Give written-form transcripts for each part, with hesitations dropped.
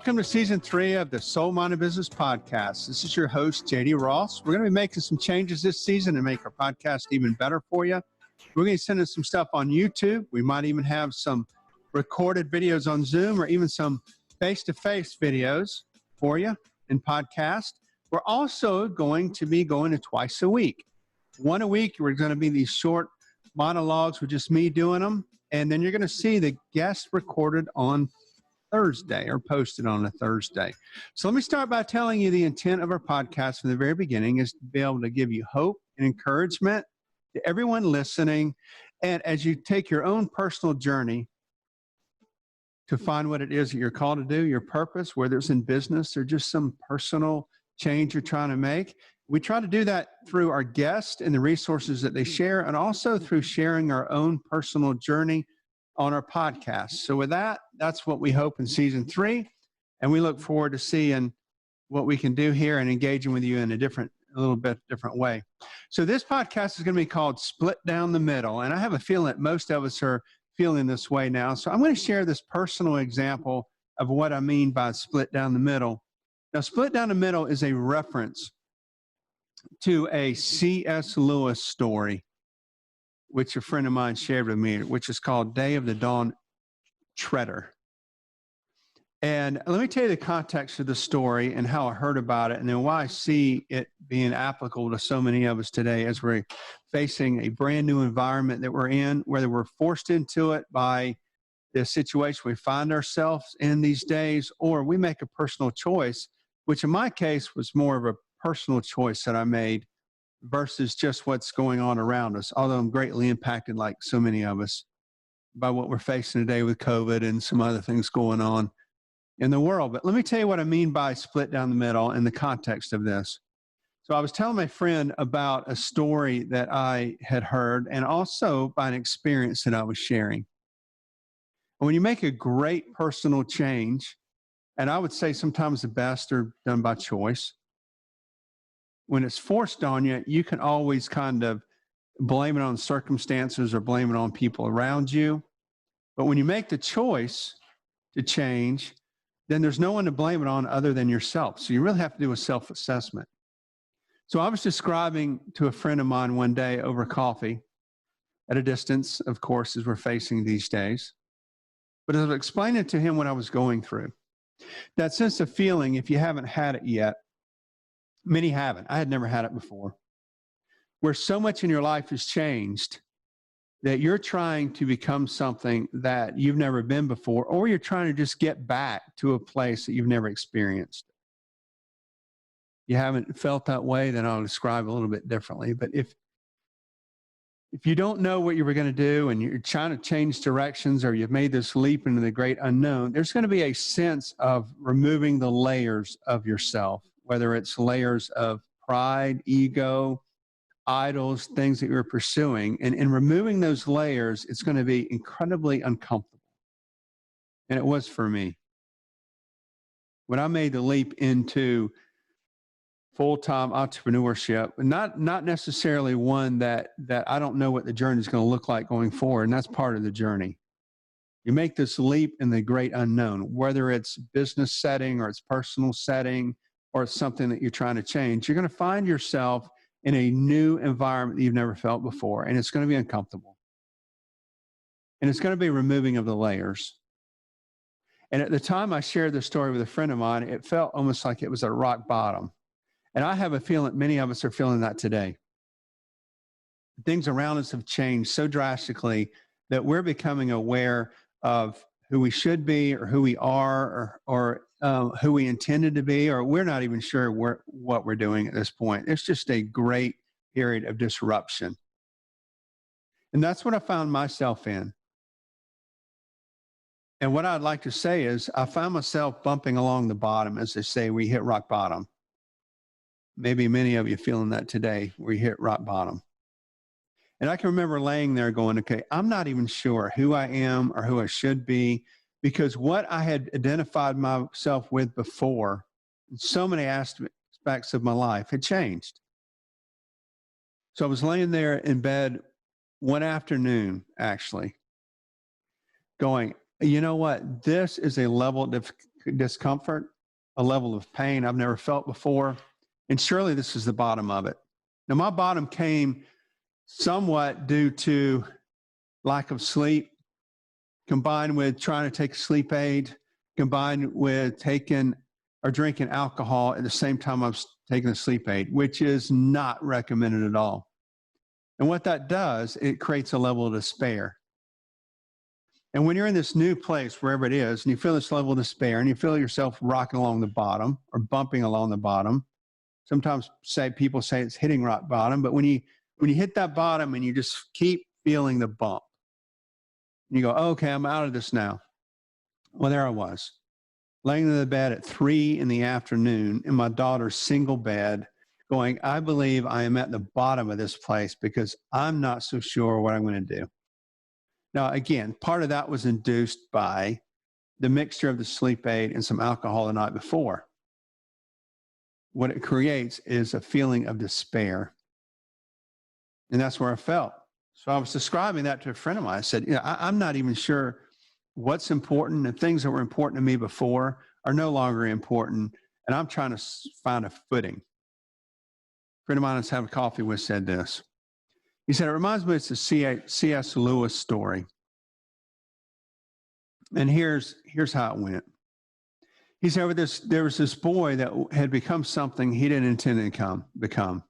Welcome to Season 3 of the Soul Minded Business Podcast. This is your host, JD Ross. We're going to be making some changes this season to make our podcast even better for you. We're going to send us some stuff on YouTube. We might even have some recorded videos on Zoom or even some face-to-face videos for you in podcast. We're also going to be going to twice a week. One a week, we're going to be these short monologues with just me doing them. And then you're going to see the guests recorded on Thursday or posted on a Thursday. So let me start by telling you the intent of our podcast from the very beginning is to be able to give you hope and encouragement to everyone listening. And as you take your own personal journey to find what it is that you're called to do, your purpose, whether it's in business or just some personal change you're trying to make, we try to do that through our guests and the resources that they share, and also through sharing our own personal journey on our podcast. So with that, that's what we hope in Season 3. And we look forward to seeing what we can do here and engaging with you in a little bit different way. So this podcast is going to be called Split Down the Middle. And I have a feeling that most of us are feeling this way now. So I'm going to share this personal example of what I mean by split down the middle. Now, split down the middle is a reference to a C.S. Lewis story, which a friend of mine shared with me, which is called Day of the Dawn Treader. And let me tell you the context of the story and how I heard about it, and then why I see it being applicable to so many of us today as we're facing a brand new environment that we're in, whether we're forced into it by the situation we find ourselves in these days, or we make a personal choice, which in my case was more of a personal choice that I made versus just what's going on around us, although I'm greatly impacted, like so many of us, by what we're facing today with COVID and some other things going on in the world. But let me tell you what I mean by split down the middle in the context of this. So I was telling my friend about a story that I had heard, and also by an experience that I was sharing. And when you make a great personal change, and I would say sometimes the best are done by choice, when it's forced on you, you can always kind of blame it on circumstances or blame it on people around you. But when you make the choice to change, then there's no one to blame it on other than yourself. So you really have to do a self-assessment. So I was describing to a friend of mine one day over coffee at a distance, of course, as we're facing these days. But as I was explaining to him what I was going through, that sense of feeling, if you haven't had it yet, many haven't. I had never had it before. Where so much in your life has changed that you're trying to become something that you've never been before, or you're trying to just get back to a place that you've never experienced. You haven't felt that way, then I'll describe a little bit differently. But if you don't know what you were going to do and you're trying to change directions, or you've made this leap into the great unknown, there's going to be a sense of removing the layers of yourself, whether it's layers of pride, ego, idols, things that you're pursuing. And in removing those layers, it's going to be incredibly uncomfortable. And it was for me. When I made the leap into full-time entrepreneurship, not necessarily one that I don't know what the journey is going to look like going forward, and that's part of the journey. You make this leap in the great unknown, whether it's business setting or it's personal setting or it's something that you're trying to change. You're going to find yourself in a new environment that you've never felt before, and it's going to be uncomfortable. And it's going to be removing of the layers. And at the time I shared this story with a friend of mine, it felt almost like it was at rock bottom. And I have a feeling many of us are feeling that today. Things around us have changed so drastically that we're becoming aware of who we should be, or who we are, or who we intended to be, or we're not even sure what we're doing at this point. It's just a great period of disruption. And that's what I found myself in. And what I'd like to say is I found myself bumping along the bottom. As they say, we hit rock bottom. Maybe many of you feeling that today, we hit rock bottom. And I can remember laying there going, okay, I'm not even sure who I am or who I should be, because what I had identified myself with before, in so many aspects of my life, had changed. So I was laying there in bed one afternoon, actually, going, you know what? This is a level of discomfort, a level of pain I've never felt before. And surely this is the bottom of it. Now, my bottom came somewhat due to lack of sleep, combined with trying to take a sleep aid, combined with taking or drinking alcohol at the same time I was taking a sleep aid, which is not recommended at all. And what that does, it creates a level of despair. And when you're in this new place, wherever it is, and you feel this level of despair and you feel yourself rocking along the bottom or bumping along the bottom, sometimes people say it's hitting rock bottom, but when you hit that bottom and you just keep feeling the bump, and you go, oh, okay, I'm out of this now. Well, there I was, laying in the bed at 3 p.m. in my daughter's single bed, going, I believe I am at the bottom of this place because I'm not so sure what I'm going to do. Now, again, part of that was induced by the mixture of the sleep aid and some alcohol the night before. What it creates is a feeling of despair. And that's where I felt. So I was describing that to a friend of mine. I said, I'm not even sure what's important. The things that were important to me before are no longer important. And I'm trying to find a footing. A friend of mine I was having coffee with said this. He said, it reminds me it's a C.S. Lewis story. And here's how it went. He said, there was this boy that had become something he didn't intend to become.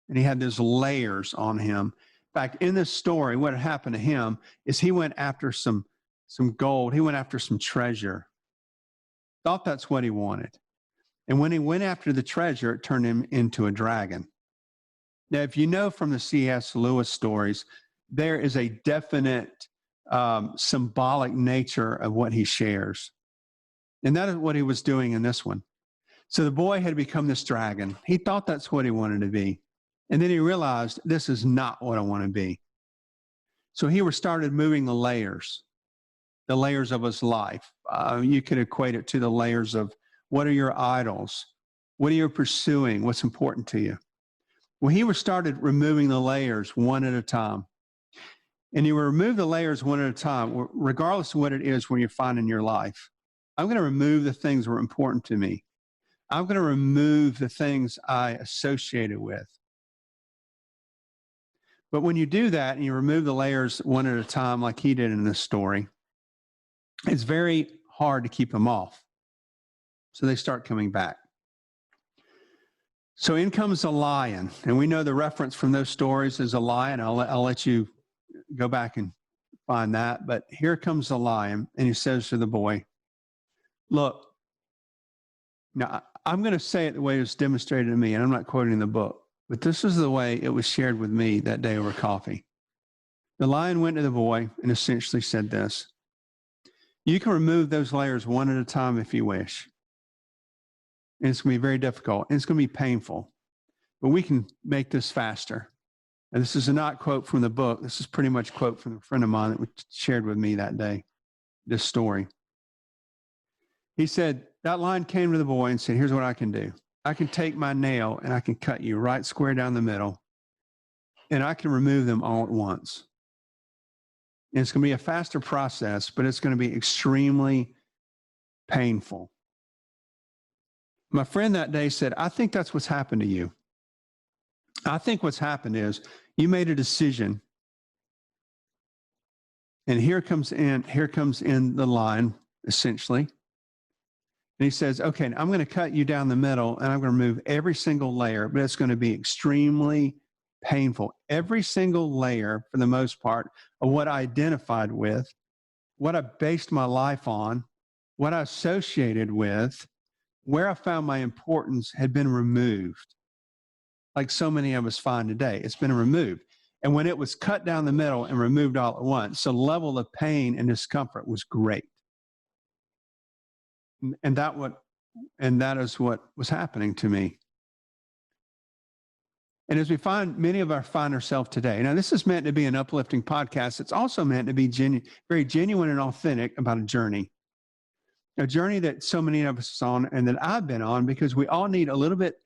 And he had these layers on him. In fact, in this story, what had happened to him is he went after some gold. He went after some treasure. Thought that's what he wanted. And when he went after the treasure, it turned him into a dragon. Now, if you know from the C.S. Lewis stories, there is a definite symbolic nature of what he shares. And that is what he was doing in this one. So the boy had become this dragon. He thought that's what he wanted to be. And then he realized, this is not what I want to be. So he started moving the layers of his life. You could equate it to the layers of what are your idols? What are you pursuing? What's important to you? Well, he started removing the layers one at a time. And you remove the layers one at a time, regardless of what it is when you find in your life. I'm going to remove the things that were important to me. I'm going to remove the things I associated with. But when you do that and you remove the layers one at a time, like he did in this story, it's very hard to keep them off. So they start coming back. So in comes a lion. And we know the reference from those stories is a lion. I'll let you go back and find that. But here comes the lion, and he says to the boy, look, now I'm going to say it the way it was demonstrated to me, and I'm not quoting the book, but this is the way it was shared with me that day over coffee. The lion went to the boy and essentially said this: you can remove those layers one at a time if you wish. And it's going to be very difficult, and it's going to be painful, but we can make this faster. And this is a not quote from the book. This is pretty much a quote from a friend of mine that shared with me that day, this story. He said, that lion came to the boy and said, here's what I can do. I can take my nail and I can cut you right square down the middle, and I can remove them all at once. And it's going to be a faster process, but it's going to be extremely painful. My friend that day said, I think that's what's happened to you. I think what's happened is you made a decision, and here comes in the lion, essentially. And he says, okay, I'm going to cut you down the middle, and I'm going to remove every single layer, but it's going to be extremely painful. Every single layer, for the most part, of what I identified with, what I based my life on, what I associated with, where I found my importance had been removed. Like so many of us find today, it's been removed. And when it was cut down the middle and removed all at once, the level of pain and discomfort was great. And that is what was happening to me. And as we many of us find ourselves today. Now, this is meant to be an uplifting podcast. It's also meant to be very genuine and authentic about a journey that so many of us are on, and that I've been on, because we all need a little bit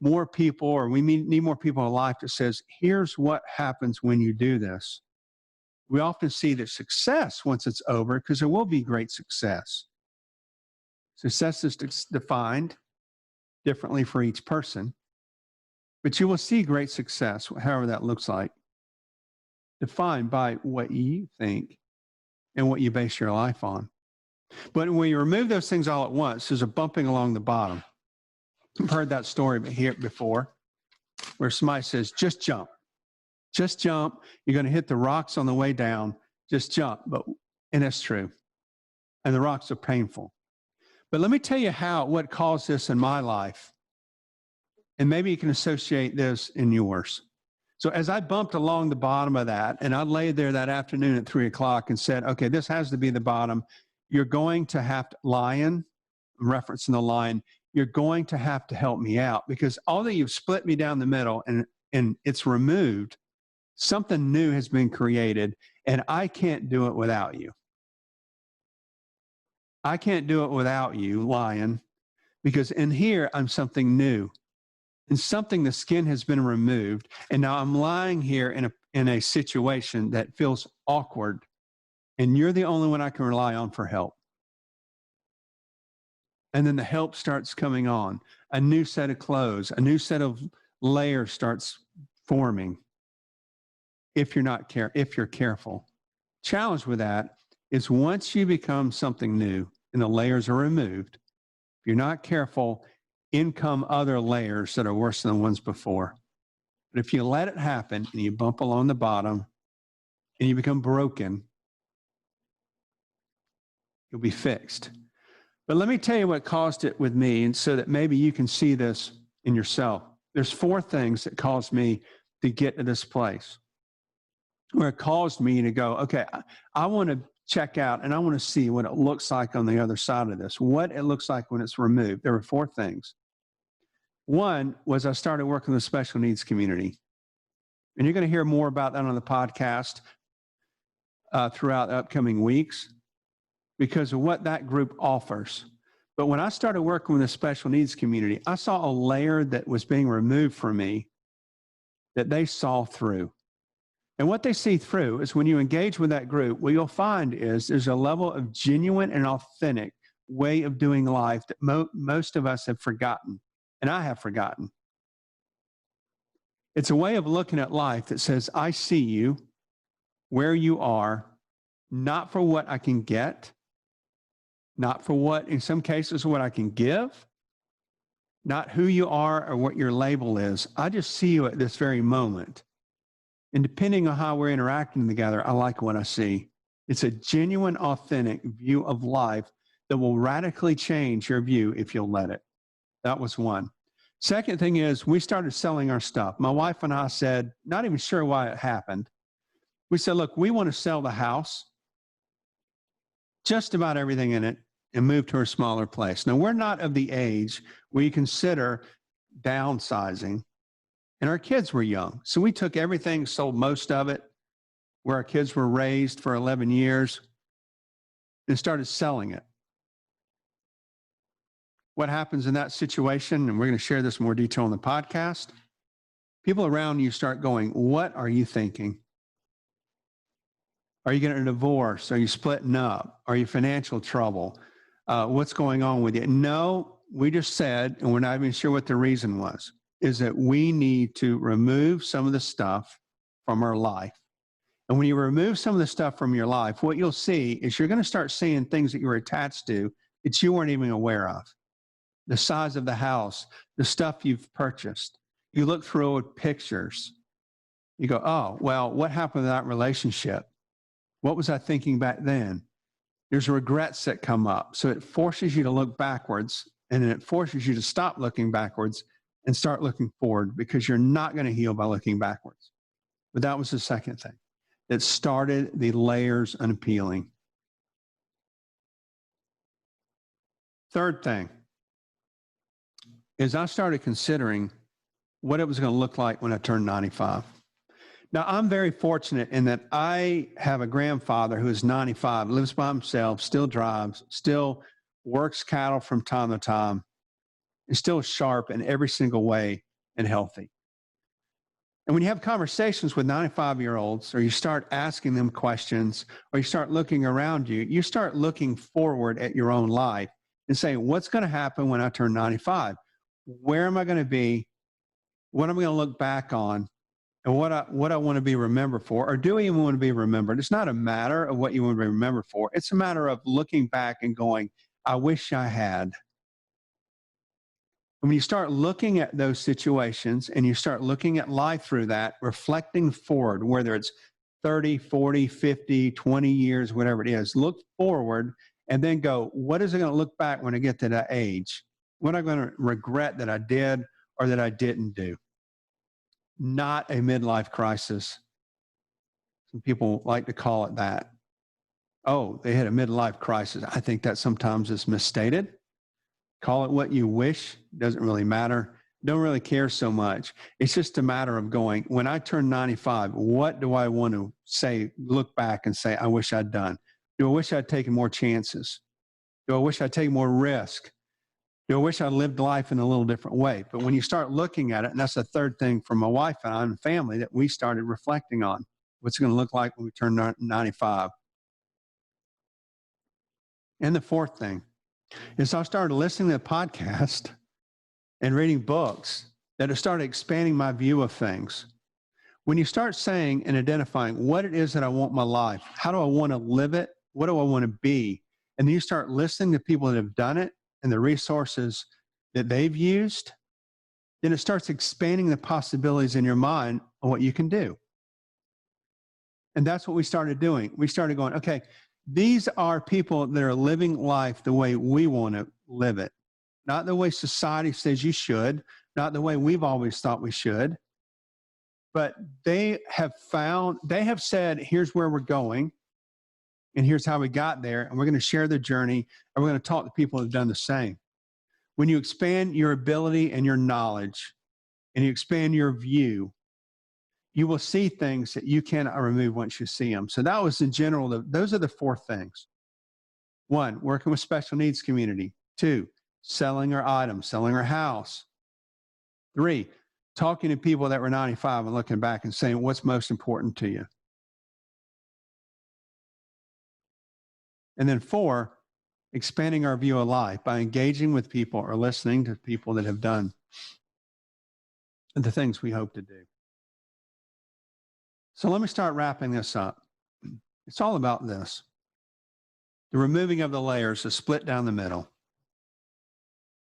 more people, or we need more people in life that says, here's what happens when you do this. We often see the success once it's over, because there will be great success. Success is defined differently for each person, but you will see great success, however that looks like, defined by what you think and what you base your life on. But when you remove those things all at once, there's a bumping along the bottom. I've heard that story here before, where somebody says, just jump. Just jump. You're going to hit the rocks on the way down. Just jump. And that's true. And the rocks are painful. But let me tell you what caused this in my life. And maybe you can associate this in yours. So as I bumped along the bottom of that, and I laid there that afternoon at 3:00 and said, okay, this has to be the bottom. You're going to have to, lion, referencing the lion, you're going to have to help me out, because although you've split me down the middle and it's removed, something new has been created, and I can't do it without you. I can't do it without you, lion, because in here I'm something new. And something, the skin has been removed, and now I'm lying here in a situation that feels awkward, and you're the only one I can rely on for help. And then the help starts coming on. A new set of clothes, a new set of layers starts forming. If you're careful. Challenge with that is once you become something new and the layers are removed, if you're not careful, in come other layers that are worse than the ones before. But if you let it happen and you bump along the bottom and you become broken, you'll be fixed. But let me tell you what caused it with me, and so that maybe you can see this in yourself. There's 4 things that caused me to get to this place where it caused me to go, okay, I want to check out and I want to see what it looks like on the other side of this, what it looks like when it's removed. There were 4 things. One was I started working with the special needs community. And you're going to hear more about that on the podcast throughout the upcoming weeks because of what that group offers. But when I started working with the special needs community, I saw a layer that was being removed from me that they saw through. And what they see through is when you engage with that group, what you'll find is there's a level of genuine and authentic way of doing life that most of us have forgotten. And I have forgotten. It's a way of looking at life that says, I see you where you are, not for what I can get, not for what, in some cases, what I can give, not who you are or what your label is. I just see you at this very moment. And depending on how we're interacting together, I like what I see. It's a genuine, authentic view of life that will radically change your view if you'll let it. That was one. Second thing is we started selling our stuff. My wife and I said, not even sure why it happened. We said, look, we want to sell the house, just about everything in it, and move to a smaller place. Now, we're not of the age where you consider downsizing, and our kids were young. So we took everything, sold most of it, where our kids were raised for 11 years, and started selling it. What happens in that situation, and we're going to share this in more detail on the podcast, people around you start going, what are you thinking? Are you getting a divorce? Are you splitting up? Are you financial trouble? What's going on with you? No, we just said, and we're not even sure what the reason was, is that we need to remove some of the stuff from our life. And when you remove some of the stuff from your life, what you'll see is you're going to start seeing things that you were attached to that you weren't even aware of. The size of the house, the stuff you've purchased. You look through old pictures. You go, oh, well, what happened to that relationship? What was I thinking back then? There's regrets that come up. So it forces you to look backwards, and then it forces you to stop looking backwards and start looking forward, because you're not going to heal by looking backwards. But that was the second thing that started the layers unpeeling. Third thing is I started considering what it was going to look like when I turned 95. Now, I'm very fortunate in that I have a grandfather who is 95, lives by himself, still drives, still works cattle from time to time, is still sharp in every single way and healthy. And when you have conversations with 95-year-olds, or you start asking them questions, or you start looking around you, you start looking forward at your own life and saying, what's going to happen when I turn 95? Where am I going to be? What am I going to look back on? And what I want to be remembered for, or do I even want to be remembered? It's not a matter of what you want to be remembered for. It's a matter of looking back and going, I wish I had. When you start looking at those situations and you start looking at life through that, reflecting forward, whether it's 30, 40, 50, 20 years, whatever it is, look forward and then go, what is it going to look back when I get to that age? What am I going to regret that I did or that I didn't do? Not a midlife crisis. Some people like to call it that. Oh, they had a midlife crisis. I think that sometimes is misstated. Call it what you wish. Doesn't really matter. Don't really care so much. It's just a matter of going, when I turn 95, what do I want to say, look back and say, I wish I'd done? Do I wish I'd taken more chances? Do I wish I'd taken more risk? Do I wish I lived life in a little different way? But when you start looking at it, and that's the third thing for my wife and I and family that we started reflecting on, what's it going to look like when we turn 95? And the fourth thing is I started listening to the podcast and reading books that have started expanding my view of things. When you start saying and identifying what it is that I want in my life, how do I want to live it? What do I want to be? And then you start listening to people that have done it and the resources that they've used, then it starts expanding the possibilities in your mind on what you can do. And that's what we started doing. We started going, okay, these are people that are living life the way we want to live it, not the way society says you should, not the way we've always thought we should, but they have said, here's where we're going, and here's how we got there, and we're going to share the journey, and we're going to talk to people who've done the same. When you expand your ability and your knowledge, and you expand your view, you will see things that you cannot remove once you see them. So that was in general, those are the four things. 1, working with special needs community. 2, selling our items, selling our house. 3, talking to people that were 95 and looking back and saying, what's most important to you? And then 4, expanding our view of life by engaging with people or listening to people that have done the things we hope to do. So let me start wrapping this up. It's all about this. The removing of the layers, the split down the middle,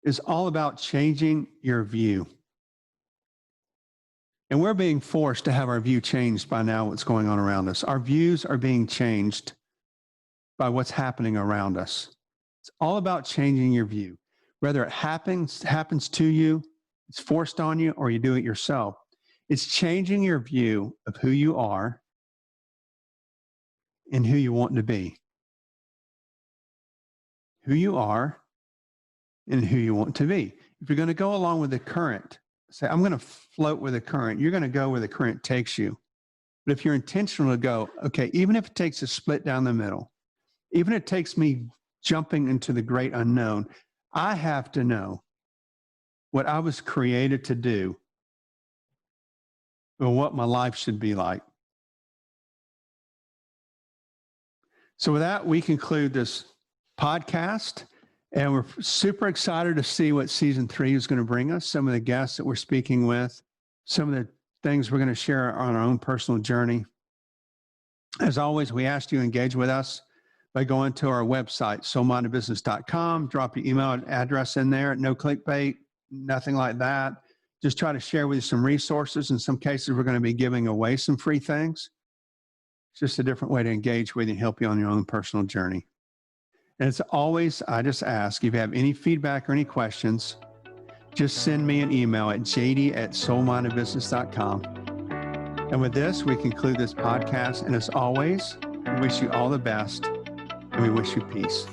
is all about changing your view. And we're being forced to have our view changed by now what's going on around us. Our views are being changed by what's happening around us. It's all about changing your view. Whether it happens to you, it's forced on you, or you do it yourself. It's changing your view of who you are and who you want to be. Who you are and who you want to be. If you're going to go along with the current, say, I'm going to float with the current, you're going to go where the current takes you. But if you're intentional to go, okay, even if it takes a split down the middle, even if it takes me jumping into the great unknown, I have to know what I was created to do or what my life should be like. So with that, we conclude this podcast, and we're super excited to see what season 3 is going to bring us, some of the guests that we're speaking with, some of the things we're going to share on our own personal journey. As always, we ask you to engage with us by going to our website, soulmindedbusiness.com, drop your email address in there, no clickbait, nothing like that. Just try to share with you some resources. In some cases, we're going to be giving away some free things. It's just a different way to engage with you and help you on your own personal journey. And as always, I just ask if you have any feedback or any questions, just send me an email at jd@soulmindedbusiness.com. And with this, we conclude this podcast. And as always, we wish you all the best and we wish you peace.